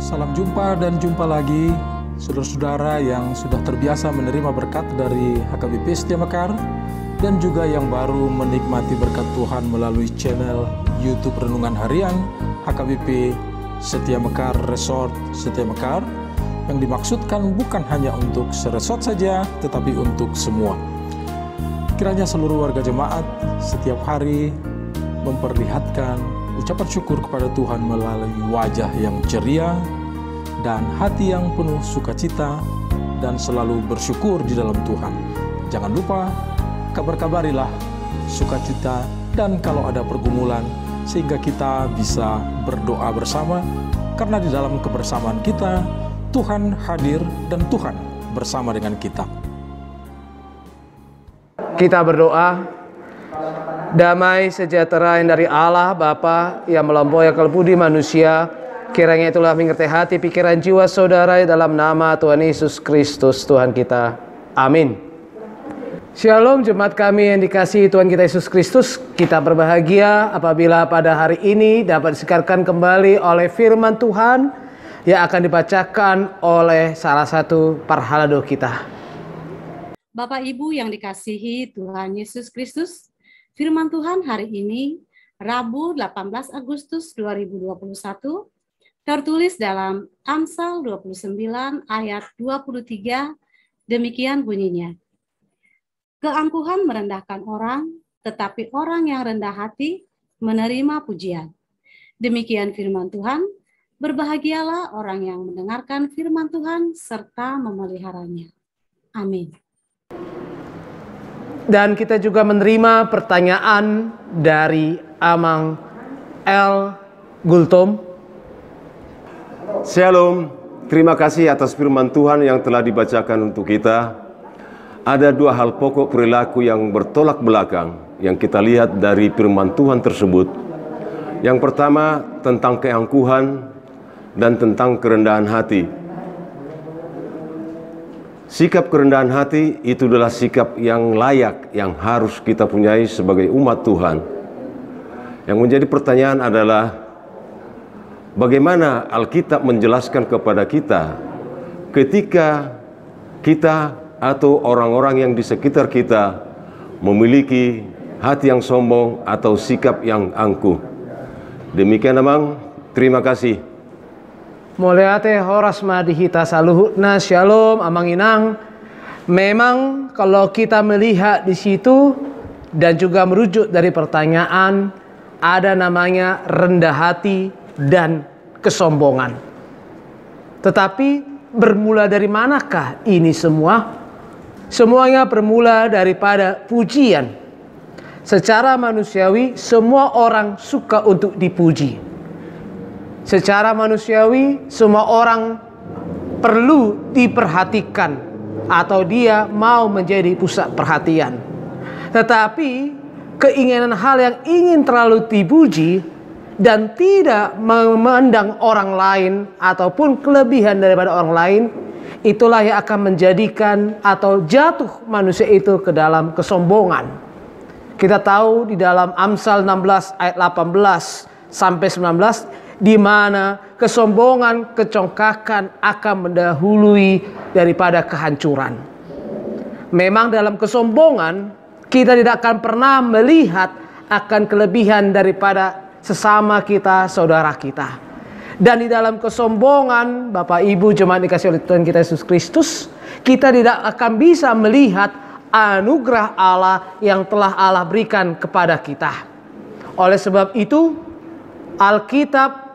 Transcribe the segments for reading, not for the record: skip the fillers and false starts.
Salam jumpa dan jumpa lagi saudara-saudara yang sudah terbiasa menerima berkat dari HKBP Setia Mekar dan juga yang baru menikmati berkat Tuhan melalui channel YouTube Renungan Harian HKBP Setia Mekar Resort Setia Mekar, yang dimaksudkan bukan hanya untuk seresort saja tetapi untuk semua. Kiranya seluruh warga jemaat setiap hari memperlihatkan ucapan syukur kepada Tuhan melalui wajah yang ceria dan hati yang penuh sukacita dan selalu bersyukur di dalam Tuhan. Jangan lupa kabar-kabarilah sukacita dan kalau ada pergumulan, sehingga kita bisa berdoa bersama, karena di dalam kebersamaan kita Tuhan hadir dan Tuhan bersama dengan kita. Kita berdoa. Damai sejahtera yang dari Allah Bapa yang melampaui akal budi manusia, kiranya itulah mengerti hati pikiran jiwa saudara dalam nama Tuhan Yesus Kristus Tuhan kita. Amin. Shalom jemaat kami yang dikasihi Tuhan kita Yesus Kristus. Kita berbahagia apabila pada hari ini dapat disikarkan kembali oleh firman Tuhan yang akan dibacakan oleh salah satu parhalado kita. Bapak Ibu yang dikasihi Tuhan Yesus Kristus, firman Tuhan hari ini, Rabu 18 Agustus 2021, tertulis dalam Amsal 29 ayat 23, demikian bunyinya. Keangkuhan merendahkan orang, tetapi orang yang rendah hati menerima pujian. Demikian firman Tuhan, berbahagialah orang yang mendengarkan firman Tuhan serta memeliharanya. Amin. Dan kita juga menerima pertanyaan dari Amang L. Gultom. Shalom, terima kasih atas firman Tuhan yang telah dibacakan untuk kita. Ada dua hal pokok perilaku yang bertolak belakang yang kita lihat dari firman Tuhan tersebut. Yang pertama tentang keangkuhan dan tentang kerendahan hati. Sikap kerendahan hati itu adalah sikap yang layak, yang harus kita punyai sebagai umat Tuhan. Yang menjadi pertanyaan adalah, bagaimana Alkitab menjelaskan kepada kita ketika kita atau orang-orang yang di sekitar kita memiliki hati yang sombong atau sikap yang angkuh. Demikian Amang, terima kasih. Mulyate horas madihita saluhutna shalom Amang Inang. Memang kalau kita melihat di situ dan juga merujuk dari pertanyaan, ada namanya rendah hati dan kesombongan. Tetapi bermula dari manakah ini semua? Semuanya bermula daripada pujian. Secara manusiawi semua orang suka untuk dipuji. Secara manusiawi, semua orang perlu diperhatikan atau dia mau menjadi pusat perhatian. Tetapi keinginan hal yang ingin terlalu dipuji dan tidak memandang orang lain ataupun kelebihan daripada orang lain, itulah yang akan menjadikan atau jatuh manusia itu ke dalam kesombongan. Kita tahu di dalam Amsal 16 ayat 18 sampai 19, di mana kesombongan, kecongkakan akan mendahului daripada kehancuran. Memang dalam kesombongan kita tidak akan pernah melihat akan kelebihan daripada sesama kita, saudara kita. Dan di dalam kesombongan, Bapak Ibu jemaat dikasihi oleh Tuhan kita Yesus Kristus, kita tidak akan bisa melihat anugerah Allah yang telah Allah berikan kepada kita. Oleh sebab itu, Alkitab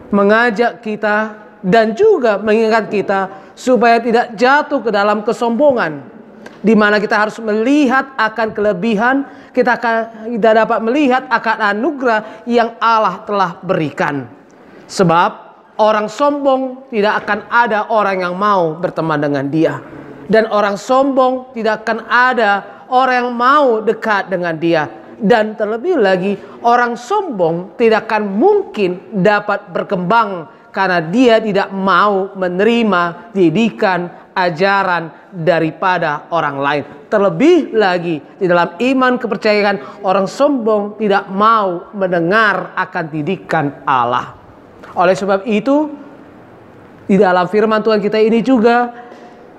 mengajak kita dan juga mengingat kita supaya tidak jatuh ke dalam kesombongan, di mana kita harus melihat akan kelebihan, kita dapat melihat akan anugerah yang Allah telah berikan. Sebab orang sombong tidak akan ada orang yang mau berteman dengan dia, dan orang sombong tidak akan ada orang yang mau dekat dengan dia. Dan terlebih lagi, orang sombong tidak akan mungkin dapat berkembang karena dia tidak mau menerima didikan, ajaran daripada orang lain. Terlebih lagi, di dalam iman kepercayaan, orang sombong tidak mau mendengar akan didikan Allah. Oleh sebab itu, Di dalam firman Tuhan kita ini juga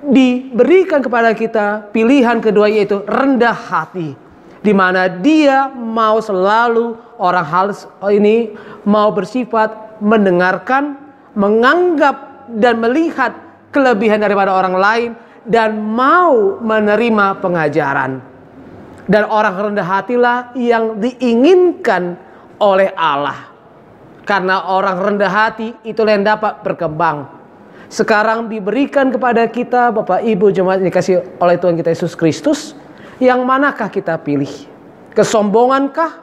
diberikan kepada kita pilihan kedua, yaitu rendah hati, di mana dia mau selalu orang hal ini mau bersifat mendengarkan, menganggap dan melihat kelebihan daripada orang lain, dan mau menerima pengajaran. Dan orang rendah hatilah yang diinginkan oleh Allah, karena orang rendah hati itulah yang dapat berkembang. Sekarang diberikan kepada kita, Bapak Ibu jemaat yang dikasih oleh Tuhan kita Yesus Kristus, yang manakah kita pilih? Kesombongankah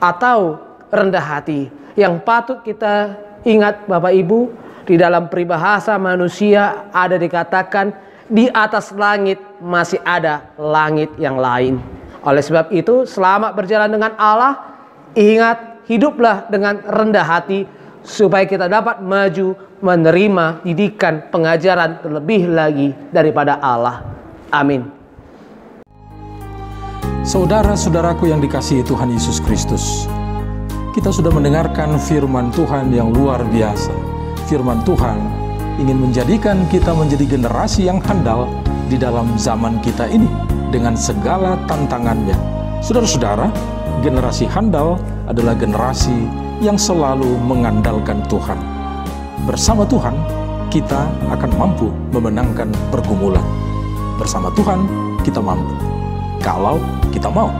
atau rendah hati? Yang patut kita ingat, Bapak Ibu, di dalam peribahasa manusia ada dikatakan, di atas langit masih ada langit yang lain. Oleh sebab itu, selama berjalan dengan Allah, ingat, hiduplah dengan rendah hati, supaya kita dapat maju menerima didikan pengajaran terlebih lagi daripada Allah. Amin. Saudara-saudaraku yang dikasihi Tuhan Yesus Kristus, kita sudah mendengarkan firman Tuhan yang luar biasa. Firman Tuhan ingin menjadikan kita menjadi generasi yang handal di dalam zaman kita ini dengan segala tantangannya. Saudara-saudara, generasi handal adalah generasi yang selalu mengandalkan Tuhan. Bersama Tuhan, kita akan mampu memenangkan pergumulan. Bersama Tuhan, kita mampu. Kalau kita mau.